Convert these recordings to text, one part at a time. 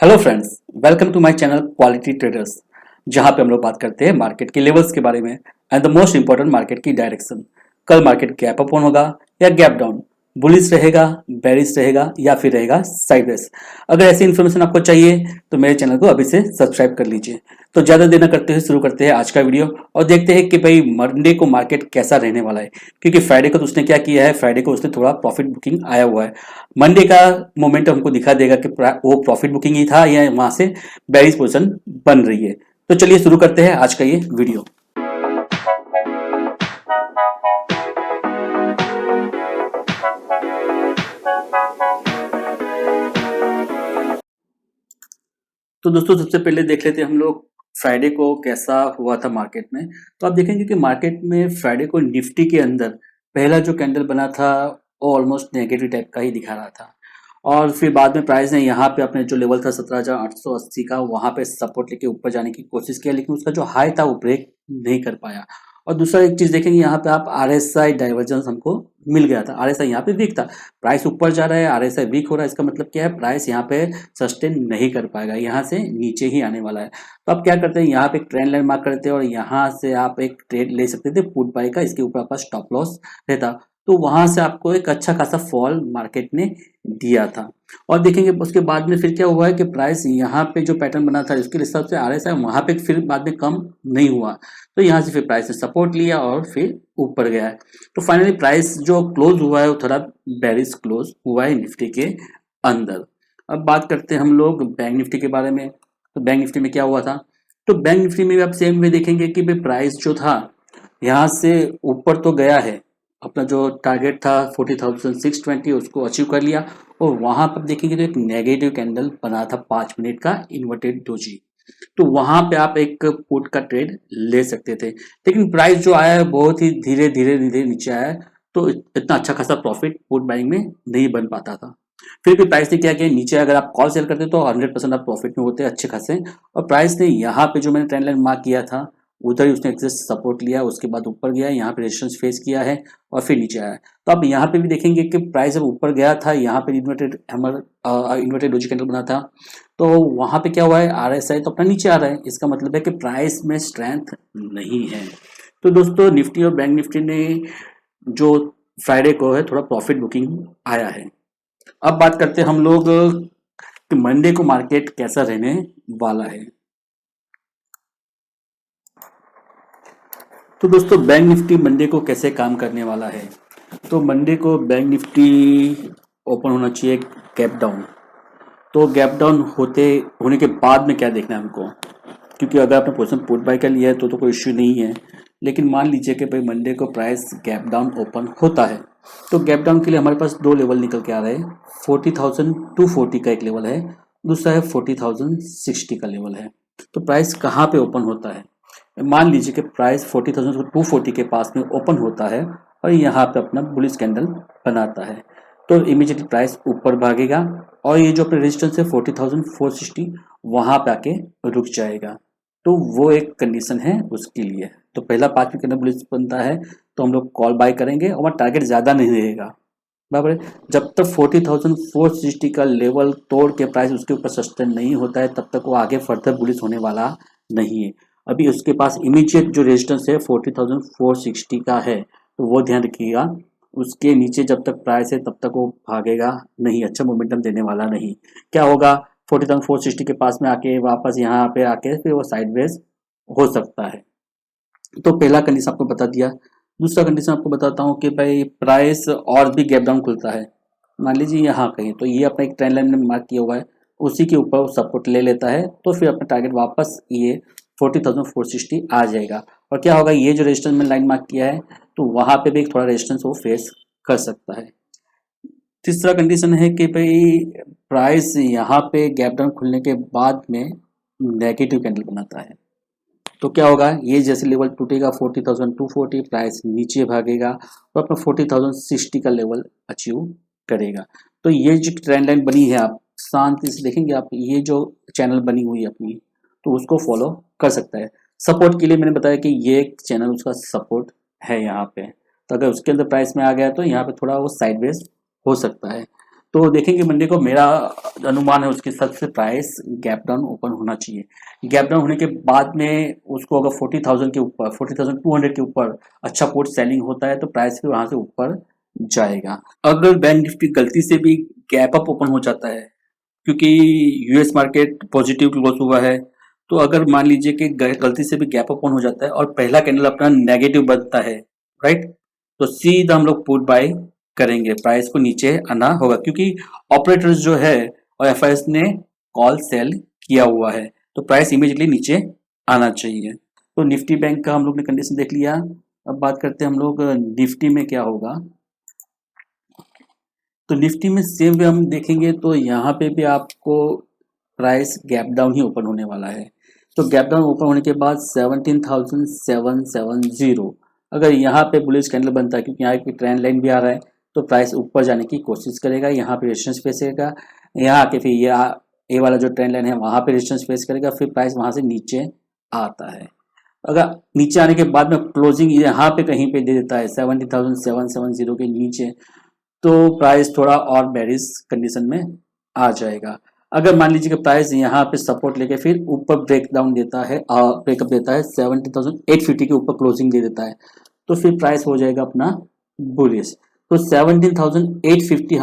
Hello friends, welcome to my channel quality traders. जहां पे हम लोग बात करते हैं मार्केट के लेवल्स के बारे में and the most important market की डायरेक्शन। कल मार्केट गैप अप होगा या गैप डाउन, बुलिश रहेगा, बेरिश रहेगा या फिर रहेगा साइडवेज। अगर ऐसी इन्फॉर्मेशन आपको चाहिए तो मेरे चैनल को अभी से सब्सक्राइब कर लीजिए। तो ज़्यादा देर न करते हुए शुरू करते हैं आज का वीडियो और देखते हैं कि भाई मंडे को मार्केट कैसा रहने वाला है। क्योंकि फ्राइडे को तो उसने क्या किया है, फ्राइडे को उसने थोड़ा प्रॉफिट बुकिंग आया हुआ है। मंडे का मोमेंट हमको दिखा देगा कि वो प्रॉफिट बुकिंग ही था या वहां से बेरिश पोजीशन बन रही है। तो चलिए शुरू करते हैं आज का ये वीडियो। तो दोस्तों सबसे पहले देख लेते हैं हम लोग फ्राइडे को कैसा हुआ था मार्केट में। तो आप देखेंगे कि मार्केट में फ्राइडे को निफ्टी के अंदर पहला जो कैंडल बना था वो ऑलमोस्ट नेगेटिव टाइप का ही दिखा रहा था और फिर बाद में प्राइस ने यहाँ पे अपने जो लेवल था 17,880 का वहां पे सपोर्ट लेके ऊपर जाने की कोशिश किया, लेकिन उसका जो हाई था वो ब्रेक नहीं कर पाया। और दूसरा एक चीज देखेंगे यहाँ पे आप आरएसआई डाइवर्जेंस हमको मिल गया था। आरएसआई यहाँ पे वीक था, प्राइस ऊपर जा रहा है, आरएसआई वीक हो रहा है, इसका मतलब क्या है, प्राइस यहाँ पे सस्टेन नहीं कर पाएगा, यहाँ से नीचे ही आने वाला है। तो आप क्या करते हैं, यहाँ पे एक ट्रेंड लाइन मार्क करते हैं और यहाँ से आप एक ट्रेड ले सकते थे पुट बाय का, इसके ऊपर आपका स्टॉप लॉस रहता। तो वहां से आपको एक अच्छा खासा फॉल मार्केट ने दिया था। और देखेंगे उसके बाद में फिर क्या हुआ है कि प्राइस यहाँ पे जो पैटर्न बना था उसके हिसाब से आरएसआई वहां पे फिर बाद में कम नहीं हुआ। तो यहाँ से फिर प्राइस ने सपोर्ट लिया और फिर ऊपर गया है। तो फाइनली प्राइस जो क्लोज हुआ है वो थोड़ा बेरिश क्लोज हुआ है निफ्टी के अंदर। अब बात करते हैं हम लोग बैंक निफ्टी के बारे में। तो बैंक निफ्टी में क्या हुआ था, तो बैंक निफ्टी में भी आप सेम वे देखेंगे कि भाई प्राइस जो था यहाँ से ऊपर तो गया है, अपना जो टारगेट था 40,620 उसको अचीव कर लिया और वहां पर देखेंगे तो एक नेगेटिव कैंडल बना था 5 मिनट का इन्वर्टेड डोजी। तो वहां पे आप एक पुट का ट्रेड ले सकते थे, लेकिन प्राइस जो आया है बहुत ही धीरे धीरे धीरे नीचे आया है। तो इतना अच्छा खासा प्रॉफिट पुट बाइंग में नहीं बन पाता था। फिर भी प्राइस ने क्या किया, नीचे अगर आप कॉल सेल करते तो 100% आप प्रॉफिट में होते अच्छे खासे। और प्राइस ने यहाँ पे जो मैंने ट्रेंड लाइन मार्क किया था उधर ही उसने एक्सेस सपोर्ट लिया, उसके बाद ऊपर गया, यहाँ पे रेजिस्टेंस फेस किया है और फिर नीचे आया। तो आप यहाँ पे भी देखेंगे कि प्राइस जब ऊपर गया था, यहाँ पे inverted hammer inverted doji candle बना था, तो वहां पे क्या हुआ है, आरएसआई तो अपना नीचे आ रहा है, इसका मतलब है कि प्राइस में स्ट्रेंथ नहीं है। तो दोस्तों निफ्टी और बैंक निफ्टी ने जो फ्राइडे को है थोड़ा प्रॉफिट बुकिंग आया है। अब बात करते हैं हम लोग कि मंडे को मार्केट कैसा रहने वाला है। तो दोस्तों बैंक निफ्टी मंडे को कैसे काम करने वाला है, तो मंडे को बैंक निफ्टी ओपन होना चाहिए गैप डाउन। तो गैप डाउन होने के बाद में क्या देखना है हमको, क्योंकि अगर आपने पोजीशन पुट बाय कर लिया है तो कोई इश्यू नहीं है। लेकिन मान लीजिए कि भाई मंडे को प्राइस गैप डाउन ओपन होता है, तो गैप डाउन के लिए हमारे पास दो लेवल निकल के आ रहे हैं। 40,240 का एक लेवल है, दूसरा है 40,060 का लेवल है। तो प्राइस कहाँ पे ओपन होता है, मान लीजिए कि प्राइस 40,240 के पास में ओपन होता है और यहाँ पे अपना बुलिश कैंडल बनाता है, तो इमीडिएटली प्राइस ऊपर भागेगा और ये जो अपने रेजिस्टेंस है 40,460 वहां पे आके रुक जाएगा। तो वो एक कंडीशन है उसके लिए। तो पहला 5 मिनट के अंदर बुलिश बनता है तो हम लोग कॉल बाय करेंगे और टारगेट ज्यादा नहीं रहेगा, बराबर है। जब तक 40,460 का लेवल तोड़ के प्राइस उसके ऊपर सस्टेन नहीं होता है तब तक वो आगे फर्दर बुलिश होने वाला नहीं है। अभी उसके पास इमीडिएट जो रेजिस्टेंस है 40,460 का है, तो वो ध्यान रखिएगा। उसके नीचे जब तक प्राइस है तब तक वो भागेगा नहीं, अच्छा मोमेंटम देने वाला नहीं। क्या होगा, 40,460 के पास में आके वापस यहाँ पे आके फिर वो साइडवेज हो सकता है। तो पहला कंडीशन आपको बता दिया। दूसरा कंडीशन आपको बताता हूँ कि भाई प्राइस और भी गैप डाउन खुलता है, मान लीजिए यहाँ कहीं, तो ये अपना एक ट्रेंड लाइन में मार्क किया हुआ है, उसी के ऊपर सपोर्ट ले लेता है तो फिर अपना टारगेट वापस ये 40,460 आ जाएगा। और क्या होगा, ये जो रेजिस्टेंस में लाइन मार्क किया है तो वहां पे भी एक थोड़ा रेजिस्टेंस वो फेस कर सकता है। तीसरा कंडीशन है कि भाई प्राइस यहाँ पे गैप डाउन खुलने के बाद में नेगेटिव कैंडल बनाता है, तो क्या होगा, ये जैसे लेवल टूटेगा 40,240 प्राइस नीचे भागेगा तो अपना 40,060 का लेवल अचीव करेगा। तो ये जो ट्रेंड लाइन बनी है आप शांति से देखेंगे, आप ये जो चैनल बनी हुई है अपनी, तो उसको फॉलो कर सकता है। सपोर्ट के लिए मैंने बताया कि ये एक चैनल उसका सपोर्ट है यहाँ पे, तो अगर उसके अंदर प्राइस में आ गया तो यहाँ पे थोड़ा वो साइडवेज हो सकता है। तो देखेंगे मंडे को मेरा अनुमान है उसके हिसाब से प्राइस गैप डाउन ओपन होना चाहिए। गैप डाउन होने के बाद में उसको अगर 40,000 के ऊपर 40,200 के ऊपर अच्छा पोर्ट सेलिंग होता है तो प्राइस फिर वहां से ऊपर जाएगा। अगर बैंक निफ्टी गलती से भी गैप अप ओपन हो जाता है, क्योंकि यूएस मार्केट पॉजिटिव क्लोज हुआ है, तो अगर मान लीजिए कि गलती से भी गैप ओपन हो जाता है और पहला कैंडल अपना नेगेटिव बनता है, राइट, तो सीधा हम लोग पुट बाय करेंगे, प्राइस को नीचे आना होगा, क्योंकि ऑपरेटर्स जो है और एफआईएस ने कॉल सेल किया हुआ है, तो प्राइस इमीडिएटली नीचे आना चाहिए। तो निफ्टी बैंक का हम लोग ने कंडीशन देख लिया। अब बात करते हैं हम लोग निफ्टी में क्या होगा। तो निफ्टी में सेम वे हम देखेंगे तो यहाँ पे भी आपको प्राइस गैप डाउन ही ओपन होने वाला है। तो गैप डाउन ओपन होने के बाद 17,770 अगर यहाँ पे बुलिश कैंडल बनता है, क्योंकि यहाँ की ट्रेंड लाइन भी आ रहा है, तो प्राइस ऊपर जाने की कोशिश करेगा। यहाँ पे रेजिस्टेंस फेस करेगा, यहाँ आके फिर ये वाला जो ट्रेंड लाइन है वहाँ पे रेजिस्टेंस फेस करेगा, फिर प्राइस वहाँ से नीचे आता है। अगर नीचे आने के बाद में क्लोजिंग यहाँ पे कहीं पे दे देता है 17,770 के नीचे, तो प्राइस थोड़ा और बेरिश कंडीशन में आ जाएगा। अगर मान लीजिए कि प्राइस यहाँ पे सपोर्ट लेके फिर ऊपर ब्रेक डाउन देता है, ब्रेकअप देता है 17,850 के ऊपर क्लोजिंग दे देता है, तो फिर प्राइस हो जाएगा अपना बुलिश। तो 17,850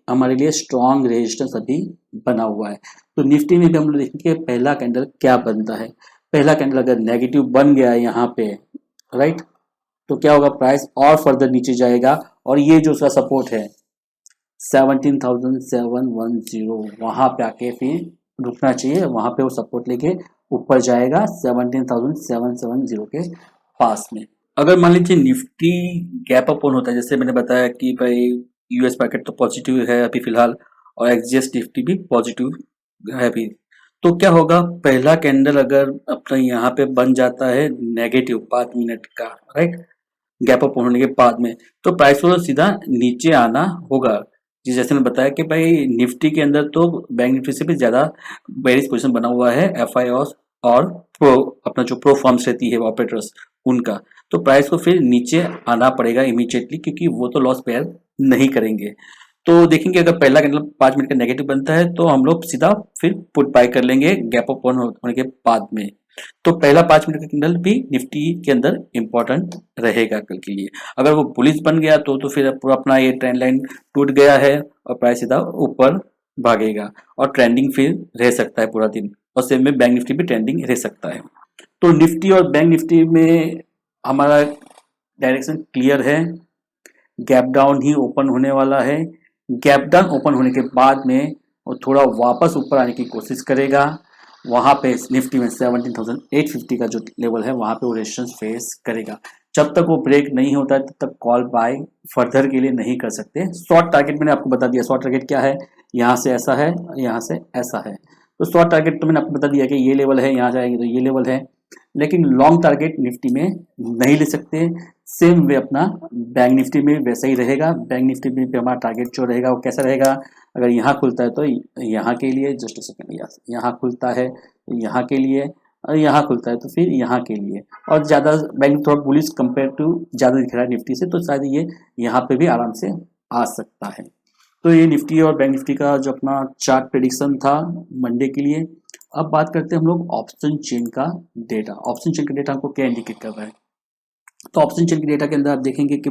हमारे लिए स्ट्रॉन्ग रेजिस्टेंस अभी बना हुआ है। तो निफ्टी में भी हम लोग देखेंगे पहला कैंडल क्या बनता है। पहला कैंडल अगर नेगेटिव बन गया है यहाँ पे, राइट, तो क्या होगा, प्राइस और फर्दर नीचे जाएगा और ये जो उसका सपोर्ट है 17,710 वहां पे आके फिर रुकना चाहिए, वहां पे वो सपोर्ट लेके ऊपर जाएगा 17,770 के पास में। अगर मान लीजिए निफ्टी गैप अप ऑन होता है, जैसे मैंने बताया कि भाई यूएस मार्केट तो पॉजिटिव है अभी फिलहाल और एक्सजेएस निफ्टी भी पॉजिटिव है अभी, तो क्या होगा, पहला कैंडल अगर अपना यहाँ पे बन जाता है नेगेटिव 5 मिनट का, राइट, गैप अप होने के बाद में, तो प्राइस को सीधा नीचे आना होगा। जैसे मैंने बताया कि भाई निफ्टी के अंदर तो बैंक निफ्टी से भी ज्यादा बेरिश पोजीशन बना हुआ है एफआई और प्रो, अपना जो प्रो फर्म्स रहती है ऑपरेटर्स उनका, तो प्राइस को फिर नीचे आना पड़ेगा इमीडिएटली, क्योंकि वो तो लॉस बेयर नहीं करेंगे। तो देखेंगे अगर पहला कैंडल 5 मिनट का नेगेटिव बनता है तो हम लोग सीधा फिर पुट बाय कर लेंगे गैप अप होने के बाद में। तो पहला 5 मिनट का कैंडल भी निफ्टी के अंदर इंपॉर्टेंट रहेगा कल के लिए। अगर वो बुलिश बन गया तो फिर पूरा अपना ये ट्रेंड लाइन टूट गया है और प्राइस सीधा ऊपर भागेगा और ट्रेंडिंग फिर रह सकता है पूरा दिन, और सेम में बैंक निफ्टी भी ट्रेंडिंग रह सकता है। तो निफ्टी और बैंक निफ्टी में हमारा डायरेक्शन क्लियर है, गैप डाउन ही ओपन होने वाला है। गैप डाउन ओपन होने के बाद में वो थोड़ा वापस ऊपर आने की कोशिश करेगा, वहां पे निफ्टी में 17,850 का जो लेवल है वहां पे वो रेजिस्टेंस फेस करेगा। जब तक वो ब्रेक नहीं होता है तब तक कॉल बाय फर्दर के लिए नहीं कर सकते। शॉर्ट टारगेट मैंने आपको बता दिया, शॉर्ट टारगेट क्या है, यहाँ से ऐसा है, यहाँ से ऐसा है। तो शॉर्ट टारगेट तो मैंने आपको बता दिया कि ये लेवल है, यहाँ जाएंगे तो ये लेवल है, लेकिन लॉन्ग टारगेट निफ्टी में नहीं ले सकते। सेम वे अपना बैंक निफ्टी में वैसा ही रहेगा। बैंक निफ्टी में भी हमारा टारगेट जो रहेगा वो कैसा रहेगा, अगर यहाँ खुलता है तो यहाँ के लिए, जस्ट सेकंड, यहाँ खुलता है तो यहाँ के लिए, और यहाँ खुलता है तो फिर यहाँ के लिए, और ज़्यादा बैंक थोड़ा बुलिश कंपेयर टू ज़्यादा दिख रहा है निफ्टी से, तो शायद ये यहाँ पे भी आराम से आ सकता है। तो ये निफ्टी और बैंक निफ्टी का जो अपना चार्ट प्रेडिक्शन था मंडे के लिए। अब बात करते हैं हम लोग ऑप्शन चेन का डेटा। ऑप्शन चेन का डेटा हमको क्या इंडिकेट कर रहा है, तो ऑप्शन चेन के डेटा के अंदर आप देखेंगे कि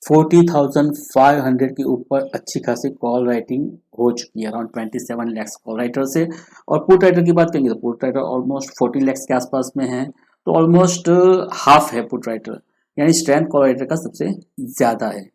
40,500 के ऊपर अच्छी खासी कॉल राइटिंग हो चुकी है, अराउंड 27 लैक्स कॉल राइटर से। और पुट राइटर की बात करेंगे तो पुट राइटर ऑलमोस्ट 14 लैक्स के आसपास में है, तो ऑलमोस्ट हाफ है पुट राइटर, यानी स्ट्रेंथ कॉल राइटर का सबसे ज्यादा है।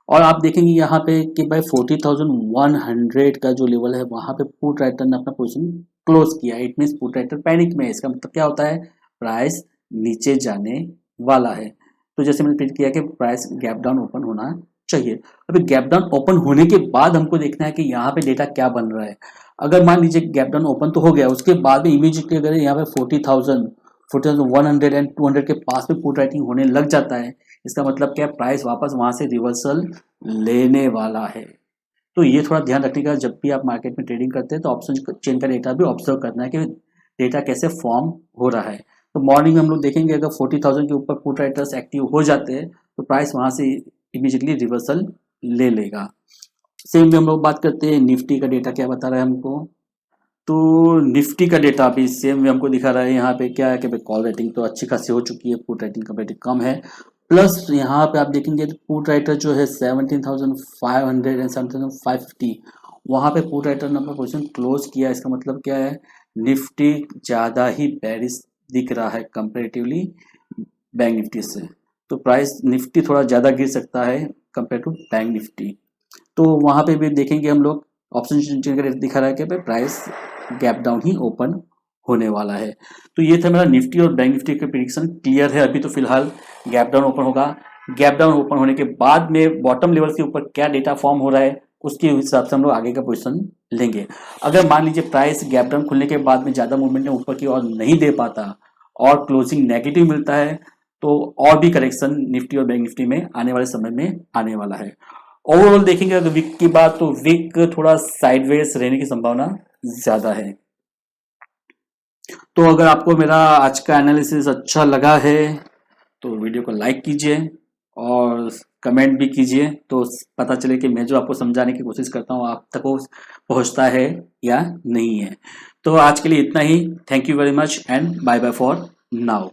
और आप देखेंगे यहाँ पे कि भाई 40,100 का जो लेवल है वहां पे पुट राइटर ने अपना पोजीशन क्लोज किया। It means put writer panic में है। इसका मतलब क्या होता है, प्राइस नीचे जाने वाला है। तो जैसे मैंने प्रिडिक्ट किया कि प्राइस गैप डाउन ओपन होना चाहिए। अभी गैप डाउन ओपन होने के बाद हमको देखना है कि यहाँ पे डेटा क्या बन रहा है। अगर मान लीजिए गैप डाउन ओपन तो हो गया, उसके बाद में इमीडिएटली अगर यहाँ पे 40,100 एंड 200 के पास में पुट राइटिंग होने लग जाता है, इसका मतलब क्या, प्राइस वापस वहां से रिवर्सल लेने वाला है। तो ये थोड़ा ध्यान रखिएगा जब भी आप मार्केट में ट्रेडिंग करते हैं, तो ऑप्शन चेन का डेटा भी ऑब्जर्व करना है कि डेटा कैसे फॉर्म हो रहा है। तो मॉर्निंग में हम लोग देखेंगे अगर 40,000 के ऊपर पुट राइटर्स एक्टिव हो जाते हैं तो प्राइस वहां से इमीडिएटली रिवर्सल ले लेगा। सेम वे हम लोग बात करते हैं निफ्टी का डेटा क्या बता रहा है हमको। तो निफ्टी का डेटा भी सेम वे हमको दिखा रहा है। यहाँ पे क्या है कि भाई कॉल रेटिंग तो अच्छी खासी हो चुकी है, पुट रेटिंग कंपेरेटिव कम है। प्लस यहाँ पे आप देखेंगे तो पुट राइटर जो है 17,500 एंड 17,550, वहाँ पे पुट राइटर ने अपना पोजीशन क्लोज किया। इसका मतलब क्या है, निफ्टी ज़्यादा ही बेरिश दिख रहा है कंपेरेटिवली बैंक निफ्टी से। तो प्राइस निफ्टी थोड़ा ज़्यादा गिर सकता है कंपेयर टू बैंक निफ्टी। तो वहाँ पे भी देखेंगे हम लोग ऑप्शन दिखा रहा है कि भाई प्राइस गैप डाउन ही ओपन होने वाला है। तो ये था मेरा निफ्टी और बैंक निफ्टी का प्रेडिक्शन। क्लियर है अभी तो फिलहाल गैप डाउन ओपन होगा। गैप डाउन ओपन होने के बाद में बॉटम लेवल के ऊपर क्या डेटा फॉर्म हो रहा है उसके हिसाब से हम लोग आगे का पोजीशन लेंगे। अगर मान लीजिए प्राइस गैप डाउन खुलने के बाद में ज़्यादा मूवमेंट में ऊपर की ओर नहीं दे पाता और क्लोजिंग नेगेटिव मिलता है तो और भी करेक्शन निफ्टी और बैंक निफ्टी में आने वाले समय में आने वाला है। ओवरऑल देखेंगे अगर वीक की बात, तो वीक थोड़ा साइडवेज रहने की संभावना ज्यादा है। तो अगर आपको मेरा आज का एनालिसिस अच्छा लगा है तो वीडियो को लाइक कीजिए और कमेंट भी कीजिए, तो पता चले कि मैं जो आपको समझाने की कोशिश करता हूँ आप तक वो पहुँचता है या नहीं है। तो आज के लिए इतना ही। Thank you very much and bye bye for now.